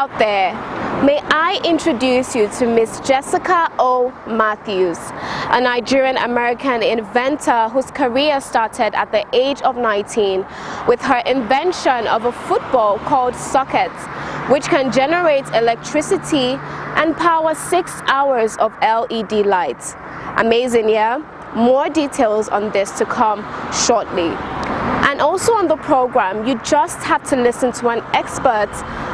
out there, may I introduce you to Miss Jessica O. Matthews, a Nigerian-American inventor whose career started at the age of 19 with her invention of a football called socket, which can generate electricity and power 6 hours of LED lights. Amazing, yeah? More details on this to come shortly. And also on the program, you just have to listen to an expert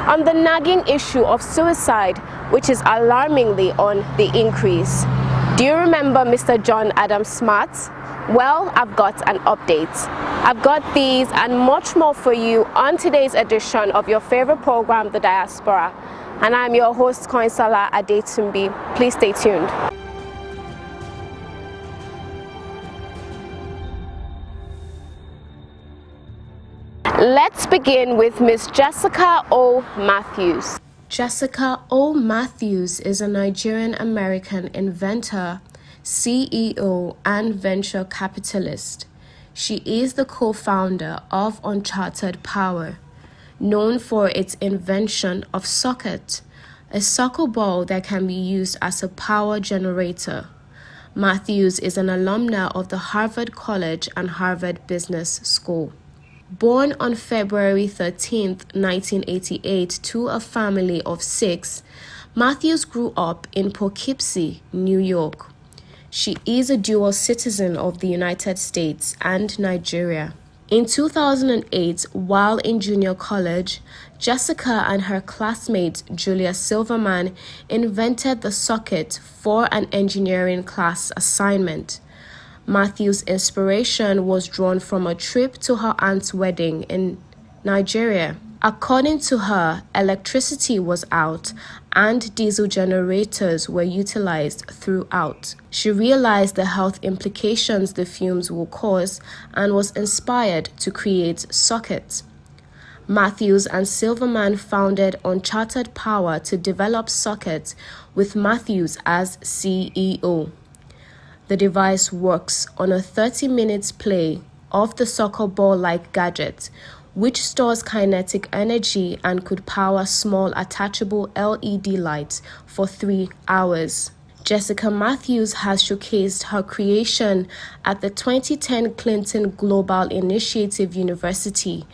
on the nagging issue of suicide, which is alarmingly on the increase. Do you remember Mr. John Adam Smart? Well, I've got an update. I've got these and much more for you on today's edition of your favorite program, The Diaspora. And I'm your host, Koinsala Adetumbi. Please stay tuned. Let's begin with Miss Jessica O. Matthews. Jessica O. Matthews is a Nigerian-American inventor, CEO, and venture capitalist. She is the co-founder of Uncharted Power, known for its invention of socket, a soccer ball that can be used as a power generator. Matthews is an alumna of the Harvard College and Harvard Business School. Born on February 13, 1988, to a family of 6, Matthews grew up in Poughkeepsie, New York. She is a dual citizen of the United States and Nigeria. In 2008, while in junior college, Jessica and her classmate Julia Silverman invented the socket for an engineering class assignment. Matthew's inspiration was drawn from a trip to her aunt's wedding in Nigeria. According to her, electricity was out and diesel generators were utilized throughout. She realized the health implications the fumes will cause and was inspired to create sockets. Matthews and Silverman founded Uncharted Power to develop sockets with Matthews as CEO. The device works on a 30-minute play of the soccer ball-like gadget, which stores kinetic energy and could power small attachable LED lights for 3 hours. Jessica Matthews has showcased her creation at the 2010 Clinton Global Initiative University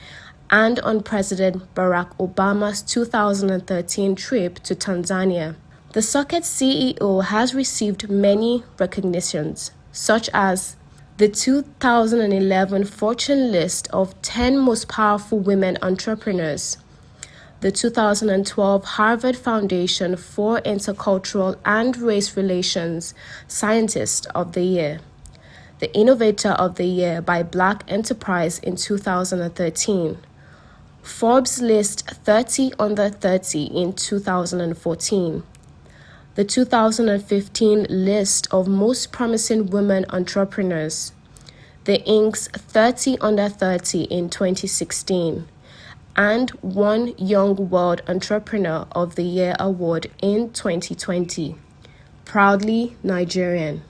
and on President Barack Obama's 2013 trip to Tanzania. The Socket CEO has received many recognitions, such as the 2011 Fortune list of 10 most powerful women entrepreneurs, the 2012 Harvard Foundation for Intercultural and Race Relations Scientist of the Year, the Innovator of the Year by Black Enterprise in 2013, Forbes List 30 Under 30 in 2014, the 2015 list of most promising women entrepreneurs, the Inc.'s 30 Under 30 in 2016, and won Young World Entrepreneur of the Year award in 2020. Proudly Nigerian.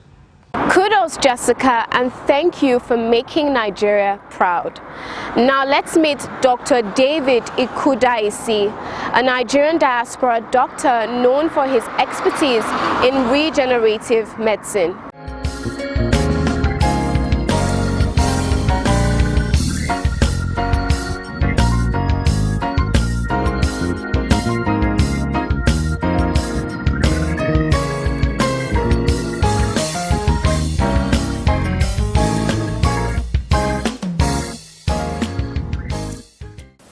Kudos, Jessica, and thank you for making Nigeria proud. Now let's meet Dr. David Ekudaisi, a Nigerian diaspora doctor known for his expertise in regenerative medicine.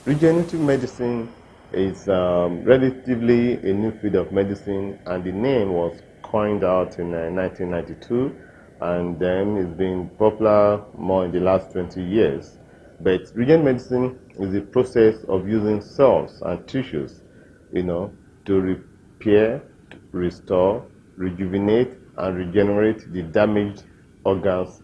Regenerative medicine is relatively a new field of medicine, and the name was coined out in 1992, and then it's been popular more in the last 20 years. But regenerative medicine is the process of using cells and tissues, to repair, restore, rejuvenate, and regenerate the damaged organs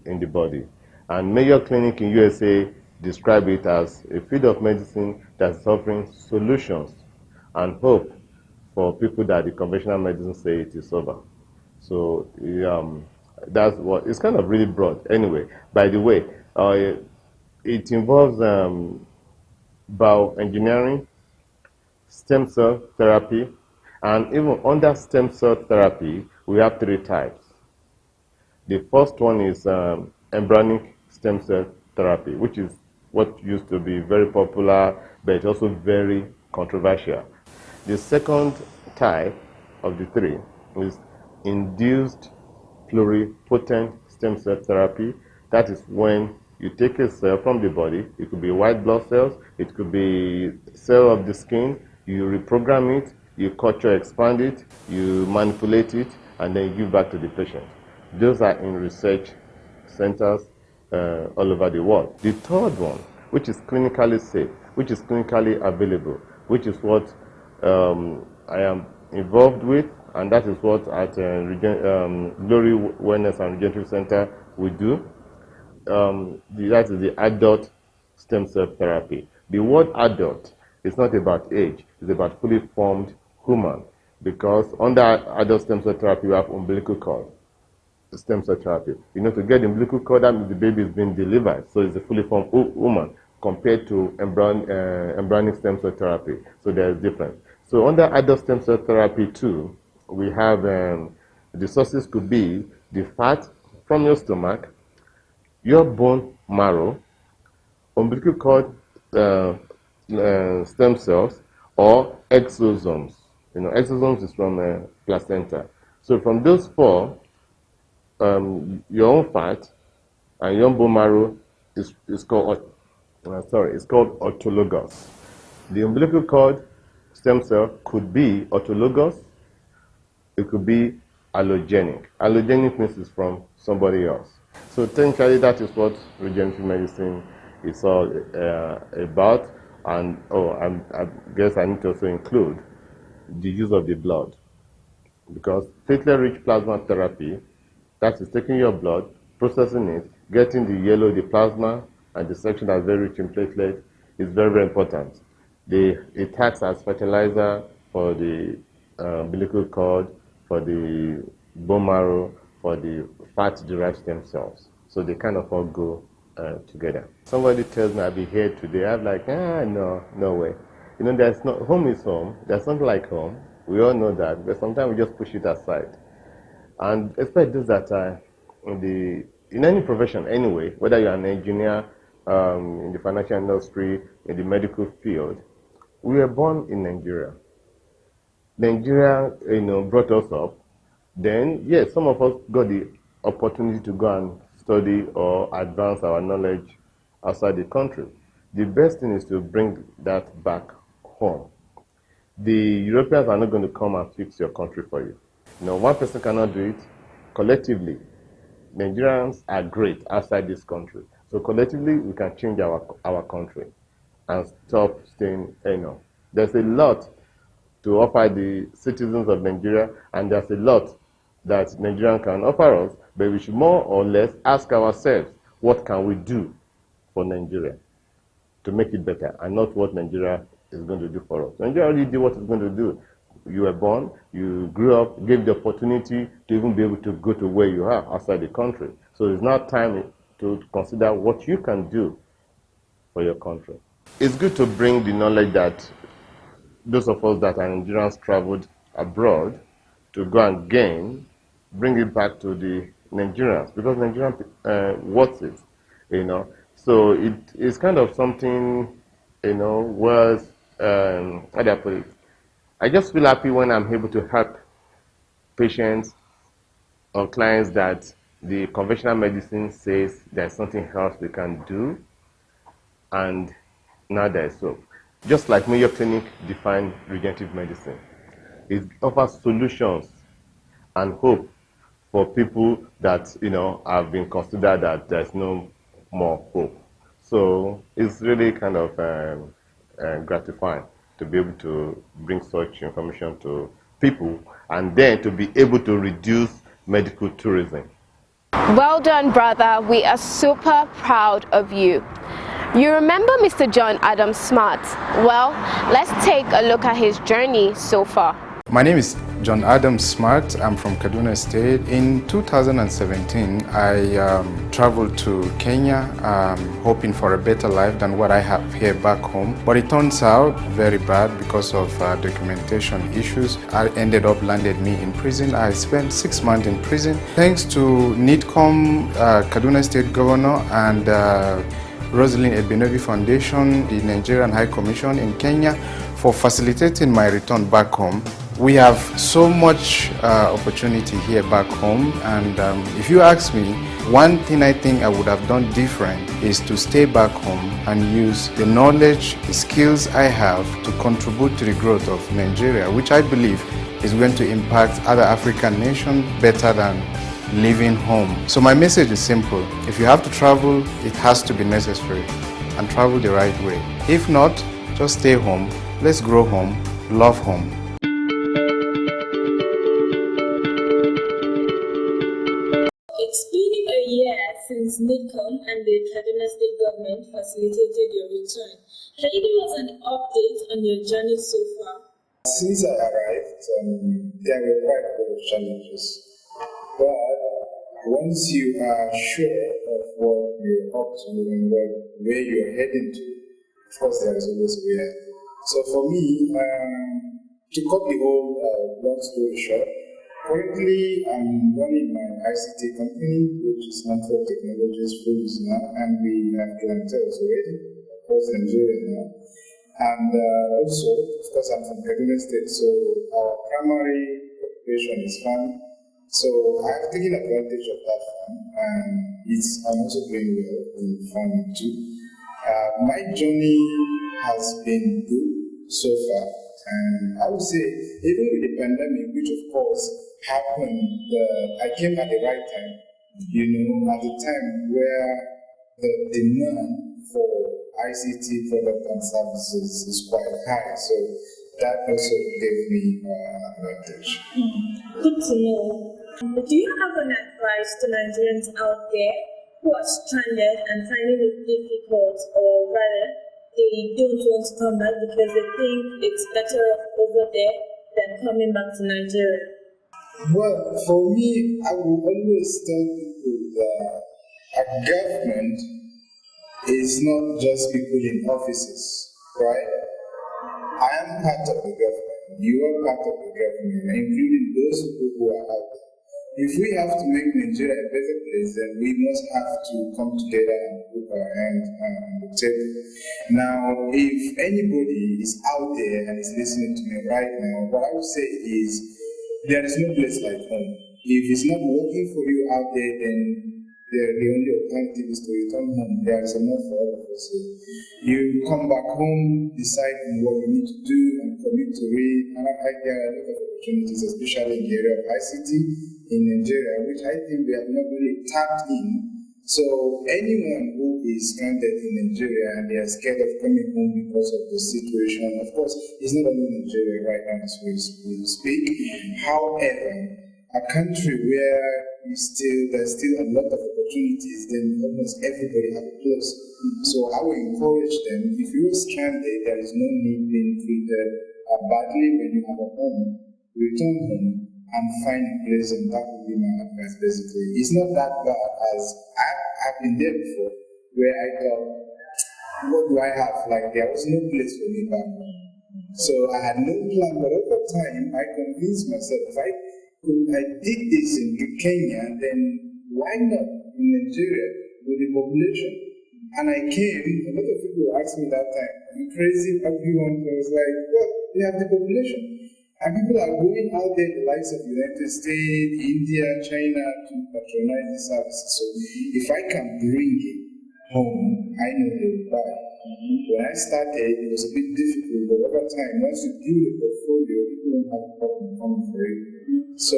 in the body. And Mayo Clinic in USA describe it as a field of medicine that's offering solutions and hope for people that the conventional medicine say it is over. So that's what it's kind of really broad. Anyway, by the way, it involves bioengineering, stem cell therapy, and even under stem cell therapy, we have 3 types. The first one is embryonic stem cell therapy, which is what used to be very popular, but it's also very controversial. The second type of the 3 is induced pluripotent stem cell therapy. That is when you take a cell from the body. It could be white blood cells, it could be cell of the skin. You reprogram it, you culture expand it, you manipulate it, and then you give back to the patient. Those are in research centers all over the world. The third one, which is clinically safe, which is clinically available, which is what I am involved with, and that is what at Glory Wellness and Regenerative Center we do. That is the adult stem cell therapy. The word adult is not about age, it's about fully formed human, because under adult stem cell therapy we have umbilical cord stem cell therapy. You know, to get the umbilical cord, that means the baby is being delivered, so it's a fully formed woman compared to embryonic stem cell therapy. So there's difference. So under adult stem cell therapy too, we have the sources could be the fat from your stomach, your bone marrow, umbilical cord stem cells, or exosomes. You know, exosomes is from placenta. So from those 4, your own fat and your own bone marrow is called autologous. The umbilical cord stem cell could be autologous. It could be allogenic. Allogenic means it's from somebody else. So technically, that is what regenerative medicine is all about. And I guess I need to also include the use of the blood, because platelet-rich plasma therapy, that is taking your blood, processing it, getting the yellow, the plasma, and the section that's very rich in platelets is very, very important. It acts as fertilizer for the umbilical cord, for the bone marrow, for the fat-derived stem cells. So they kind of all go together. Somebody tells me I'll be here today. I'm like, no way. You know, there's no, home is home. There's something like home. We all know that, but sometimes we just push it aside. And especially those that are in any profession anyway, whether you're an engineer, in the financial industry, in the medical field, we were born in Nigeria. Nigeria, brought us up. Then, yes, some of us got the opportunity to go and study or advance our knowledge outside the country. The best thing is to bring that back home. The Europeans are not going to come and fix your country for you. One person cannot do it. Collectively, Nigerians are great outside this country. So collectively, we can change our country and stop staying, There's a lot to offer the citizens of Nigeria, and there's a lot that Nigeria can offer us, but we should more or less ask ourselves, what can we do for Nigeria to make it better, and not what Nigeria is going to do for us. Nigeria already did what it's going to do. You were born, you grew up, gave the opportunity to even be able to go to where you are outside the country. So it's now time to consider what you can do for your country. It's good to bring the knowledge that those of us that are Nigerians traveled abroad to go and gain, bring it back to the Nigerians, because Nigerians wants it, So it's kind of something, was, how do I put it? I just feel happy when I'm able to help patients or clients that the conventional medicine says there's something else we can do, and now there's hope. Just like Mayo Clinic defined regenerative medicine, it offers solutions and hope for people that have been considered that there's no more hope. So it's really kind of gratifying to be able to bring such information to people, and then to be able to reduce medical tourism. Well done, brother. We are super proud of you. You remember Mr. John Adam Smart? Well, let's take a look at his journey so far. My name is John Adam Smart. I'm from Kaduna State. In 2017, I traveled to Kenya, hoping for a better life than what I have here back home. But it turns out very bad because of documentation issues. I ended up landed me in prison. I spent 6 months in prison. Thanks to NITCOM, Kaduna State Governor, and Rosalind Ebinobi Foundation, the Nigerian High Commission in Kenya, for facilitating my return back home. We have so much opportunity here back home, and if you ask me, one thing I think I would have done different is to stay back home and use the knowledge, the skills I have to contribute to the growth of Nigeria, which I believe is going to impact other African nations better than living home. So my message is simple. If you have to travel, it has to be necessary, and travel the right way. If not, just stay home. Let's grow home, love home. It's been a year since NITCOM and the Kaduna State government facilitated your return. Can you give us an update on your journey so far? Since I arrived, there were quite a lot of challenges. But once you are sure of what you're up to and where you're heading to, of course there is always a way ahead. So for me, to cut the whole long story short, currently I'm running my ICT company, which is Network Technologies Foods now, and we have clientele already across Nigeria now. And also, of course, I'm from Kaduna State, so our primary occupation is farming. So I have taken advantage of that farm, and I'm also doing well in farming too. My journey has been good so far, and I would say, even with the pandemic, which of course happened, I came at the right time, at the time where the demand for ICT products and services is quite high, so that also gave me an advantage. Good to know. Do you have an advice to Nigerians out there who are stranded and finding it difficult, or rather, they don't want to come back because they think it's better over there than coming back to Nigeria? Well, for me, I will always tell people that a government is not just people in offices, right? I am part of the government. You are part of the government, including those people who are out there. If we have to make Nigeria a better place, then we must have to come together and put our hands on the table. Now, if anybody is out there and is listening to me right now, what I would say is there is no place like home. If it's not working for you out there, then the only alternative is to return home. There is enough for all of us here. You come back home, decide on what you need to do, and commit to read. And there are a lot of opportunities, especially in the area of ICT in Nigeria, which I think we have not really tapped in. So anyone who is stranded in Nigeria and they are scared of coming home because of the situation, of course, it's not only Nigeria right now as we speak. However, a country where there's still a lot of opportunities, then almost everybody has a place. So I will encourage them, if you're stranded, there is no need being treated badly when you have a home. Return home and find a place, and that will be my advice basically. It's not that bad, as I've been there before, where I thought, what do I have? Like, there was no place for me back home. So I had no plan, but over time I convinced myself, if I did this in Kenya, then why not in Nigeria with the population? And I came, a lot of people asked me that time, I'm crazy, everyone was like, well, we have the population. And people are going out there, the likes of the United States, India, China, to patronize the services. So if I can bring it home, I know they will buy. When I started, it was a bit difficult, but over time, once you build a portfolio, people don't have a problem coming for it. So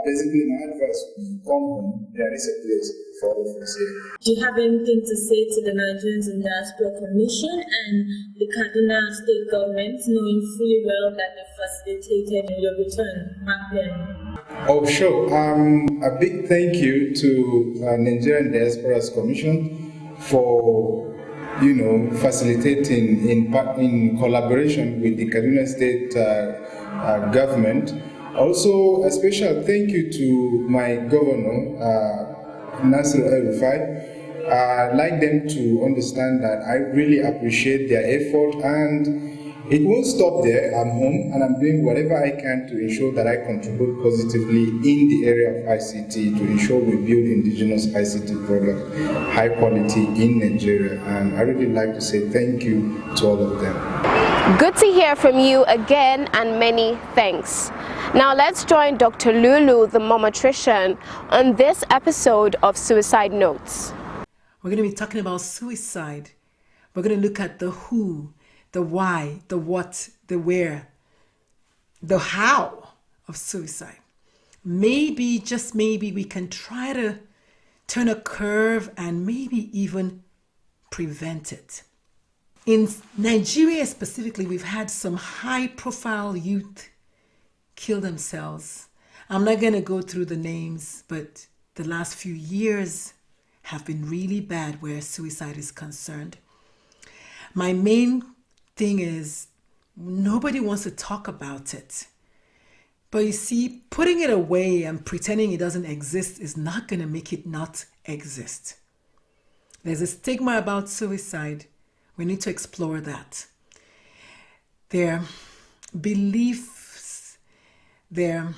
basically, my advice would be come home, there is a place for all of us here. Do you have anything to say to the Nigerians in Diaspora Commission and the Kaduna State government, knowing fully well that they facilitated your return back then? Oh, sure. A big thank you to Nigerian Diaspora Commission for facilitating in collaboration with the Kaduna State government Also, a special thank you to my governor, Nasir El-Rufai. I'd like them to understand that I really appreciate their effort, and it won't stop there. I'm home and I'm doing whatever I can to ensure that I contribute positively in the area of ICT to ensure we build indigenous ICT product, high quality in Nigeria. And I really like to say thank you to all of them. Good to hear from you again, and many thanks. Now let's join Dr. Lulu, the momatrician, on this episode of Suicide Notes. We're going to be talking about suicide. We're going to look at the who, the why, the what, the where, the how of suicide. Maybe, just maybe, we can try to turn a curve and maybe even prevent it. In Nigeria specifically, we've had some high-profile youth kill themselves. I'm not going to go through the names, but the last few years have been really bad where suicide is concerned. My main thing is nobody wants to talk about it. But you see, putting it away and pretending it doesn't exist is not going to make it not exist. There's a stigma about suicide. We need to explore that. Their beliefs, their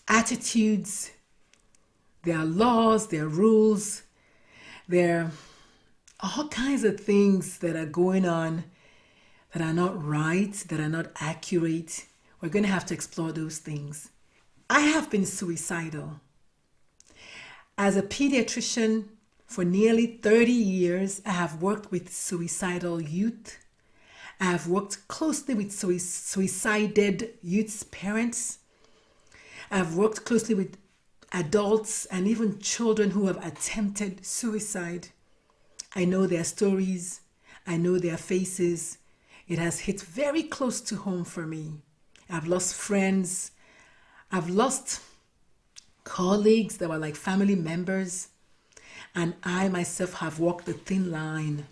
attitudes, there are laws, there are rules, there are all kinds of things that are going on that are not right, that are not accurate. We're going to have to explore those things. I have been suicidal. As a pediatrician for nearly 30 years, I have worked with suicidal youth. I have worked closely with suicided youth's parents. I have worked closely with adults and even children who have attempted suicide. I know their stories. I know their faces. It has hit very close to home for me. I've lost friends. I've lost colleagues that were like family members. And I myself have walked the thin line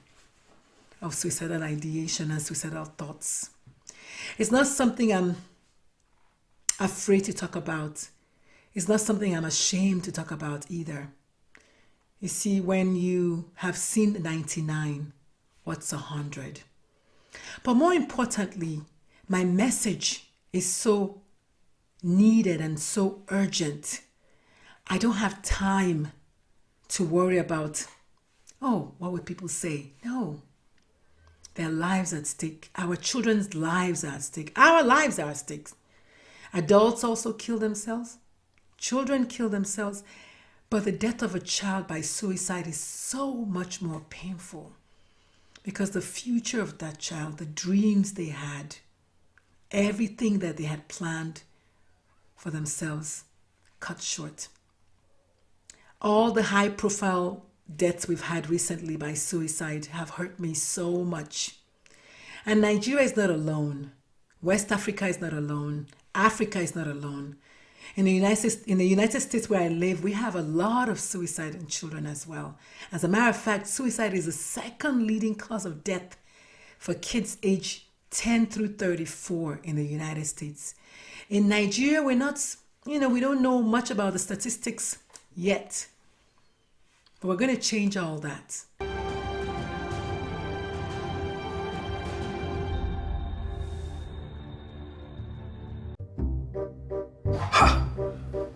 of suicidal ideation and suicidal thoughts. It's not something I'm afraid to talk about. It's not something I'm ashamed to talk about either. You see, when you have seen 99, what's 100? But more importantly, my message is so needed and so urgent. I don't have time to worry about, oh, what would people say? No. Their lives at stake. Our children's lives are at stake. Our lives are at stake. Adults also kill themselves. Children kill themselves, but the death of a child by suicide is so much more painful because the future of that child, the dreams they had, everything that they had planned for themselves, cut short. All the high-profile deaths we've had recently by suicide have hurt me so much. And Nigeria is not alone. West Africa is not alone. Africa is not alone. In the United States where I live, we have a lot of suicide in children as well. As a matter of fact, suicide is the second leading cause of death for kids aged 10 through 34 in the United States. In Nigeria, we don't know much about the statistics yet. But we're going to change all that.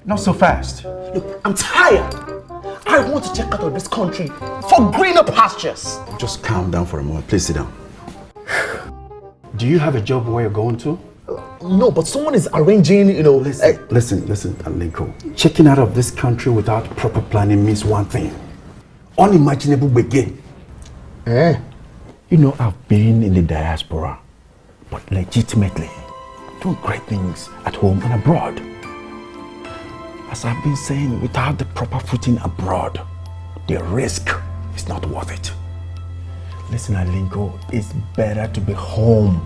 Not so fast. Look, I'm tired. I want to check out of this country for greener pastures. Just calm down for a moment. Please sit down. Do you have a job where you're going to? No, but someone is arranging, Listen, Alinko. Checking out of this country without proper planning means one thing. Unimaginable begin. I've been in the diaspora, but legitimately doing great things at home and abroad. As I've been saying, without the proper footing abroad, the risk is not worth it. Listen, Alinko, it's better to be home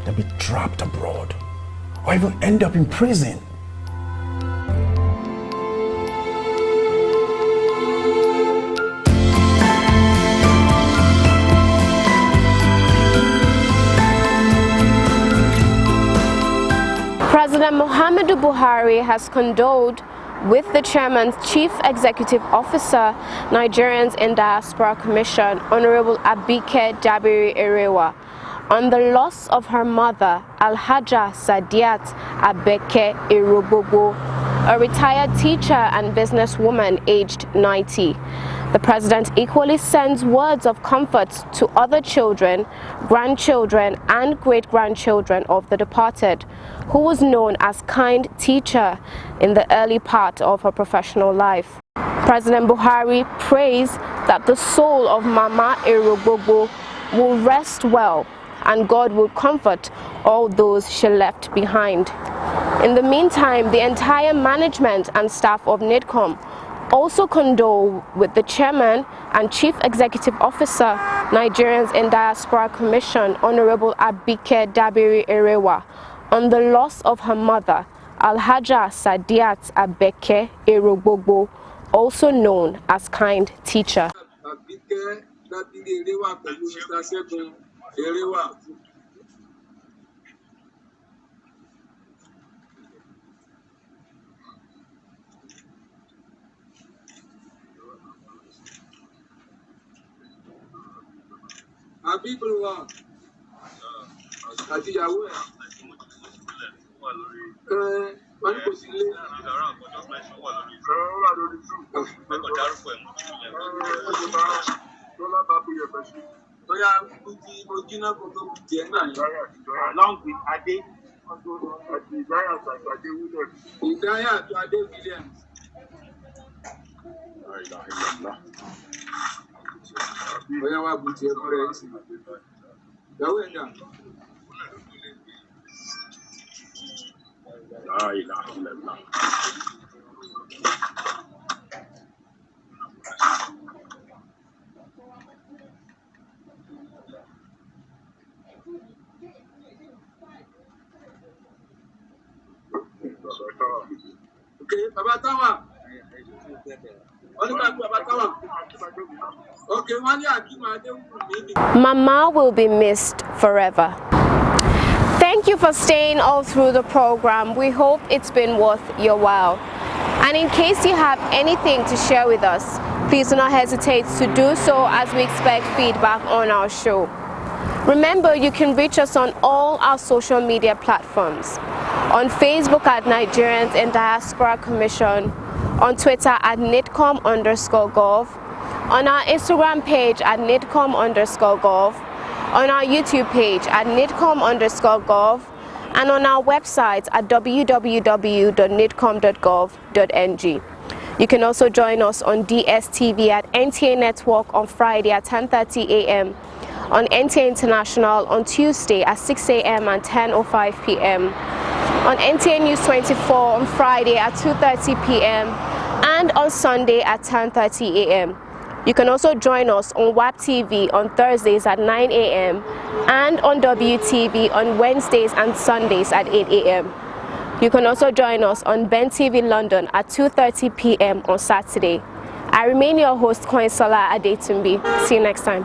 than be trapped abroad, or even end up in prison. President Mohammed Muhammadu Buhari has condoled with the Chairman's Chief Executive Officer, Nigerians in Diaspora Commission, Honorable Abike Dabiri Erewa, on the loss of her mother, Alhaja Sadiat Abeke Erogbogbo, a retired teacher and businesswoman aged 90. The President equally sends words of comfort to other children, grandchildren, and great-grandchildren of the departed, who was known as kind teacher in the early part of her professional life. President Buhari prays that the soul of Mama Erogbogbo will rest well and God will comfort all those she left behind. In the meantime, the entire management and staff of NIDCOM also condole with the Chairman and Chief Executive Officer, Nigerians in Diaspora Commission, Honorable Abike Dabiri Erewa, on the loss of her mother, Alhaja Sadiat Abeke Erogbogbo, also known as kind teacher. Along with Ade, Williams. Okay, Baba Tawa. Mama will be missed forever. Thank you for staying all through the program. We hope it's been worth your while. And in case you have anything to share with us, please do not hesitate to do so, as we expect feedback on our show. Remember, you can reach us on all our social media platforms. On Facebook at Nigerians in Diaspora Commission, on Twitter at NIDCOM_gov, on our Instagram page at NIDCOM_gov, on our YouTube page at NIDCOM_gov, and on our website at www.nidcom.gov.ng. You can also join us on DSTV at NTA Network on Friday at 10:30 a.m., on NTA International on Tuesday at 6 a.m. and 10:05 p.m., on NTA News 24 on Friday at 2:30 p.m. and on Sunday at 10:30 a.m. You can also join us on WAP TV on Thursdays at 9 a.m. and on WTV on Wednesdays and Sundays at 8 a.m. You can also join us on Ben TV London at 2:30 p.m. on Saturday. I remain your host, Koinsola Adetumbi. See you next time.